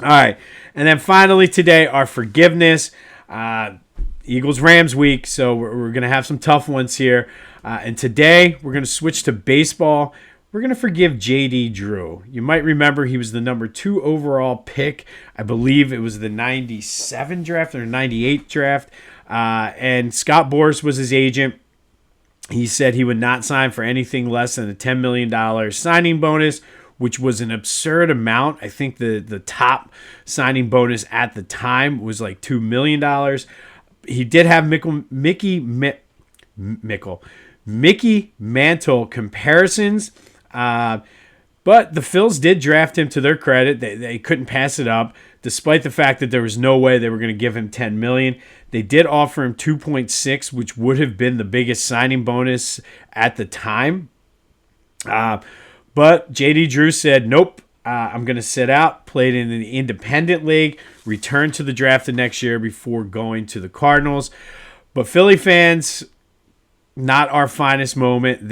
All right. And then finally today, our forgiveness. Eagles-Rams week, so we're going to have some tough ones here. And today, we're going to switch to baseball. We're going to forgive J.D. Drew. You might remember he was the number 2 overall pick. I believe it was the 97 draft or 98 draft. And Scott Boras was his agent. He said he would not sign for anything less than a $10 million signing bonus, which was an absurd amount. I think the top signing bonus at the time was like $2 million. He did have Mickey Mantle comparisons, but the Phils did draft him to their credit. They couldn't pass it up, despite the fact that there was no way they were going to give him $10 million. They did offer him 2.6, which would have been the biggest signing bonus at the time. But J.D. Drew said, nope, I'm going to sit out, played in an independent league, returned to the draft the next year before going to the Cardinals. But Philly fans, not our finest moment.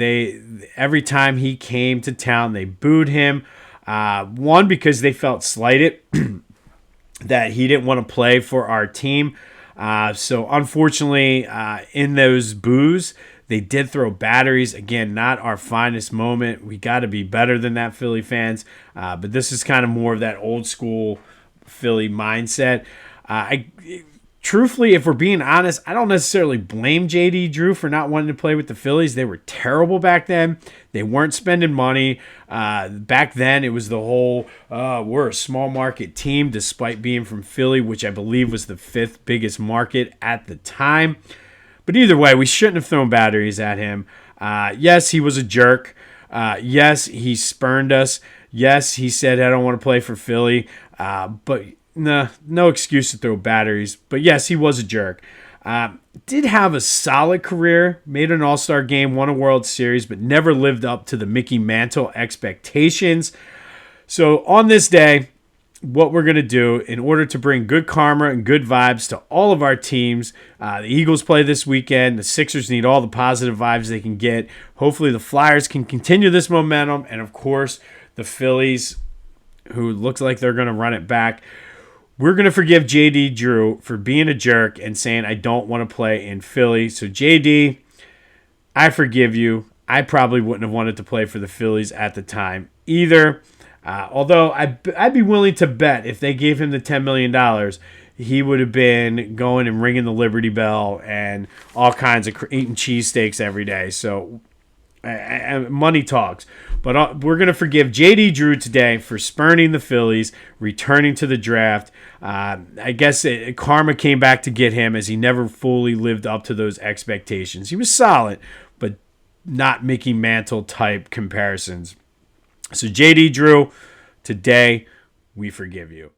Every time he came to town, they booed him. One, because they felt slighted that he didn't want to play for our team. So unfortunately, in those boos, they did throw batteries. Again, not our finest moment. We got to be better than that, Philly fans. But this is kind of more of that old school Philly mindset. Truthfully, if we're being honest, I don't necessarily blame J.D. Drew for not wanting to play with the Phillies. They were terrible back then. They weren't spending money. Back then, it was the whole, we're a small market team, despite being from Philly, which I believe was the 5th biggest market at the time. But either way, we shouldn't have thrown batteries at him. Yes, he was a jerk. Yes, he spurned us. Yes, he said, I don't want to play for Philly. But no excuse to throw batteries. But yes, he was a jerk. Did have a solid career, made an All-Star game, won a World Series, but never lived up to the Mickey Mantle expectations. So on this day, what we're going to do in order to bring good karma and good vibes to all of our teams, the Eagles play this weekend. The Sixers need all the positive vibes they can get. Hopefully the Flyers can continue this momentum. And of course, the Phillies, who looks like they're going to run it back. We're going to forgive J.D. Drew for being a jerk and saying, I don't want to play in Philly. So, J.D., I forgive you. I probably wouldn't have wanted to play for the Phillies at the time either. Although I'd be willing to bet if they gave him the $10 million, he would have been going and ringing the Liberty Bell and all kinds of eating cheesesteaks every day. So, money talks. But we're going to forgive J.D. Drew today for spurning the Phillies, returning to the draft. I guess karma came back to get him as he never fully lived up to those expectations. He was solid, but not Mickey Mantle type comparisons. So J.D. Drew, today we forgive you.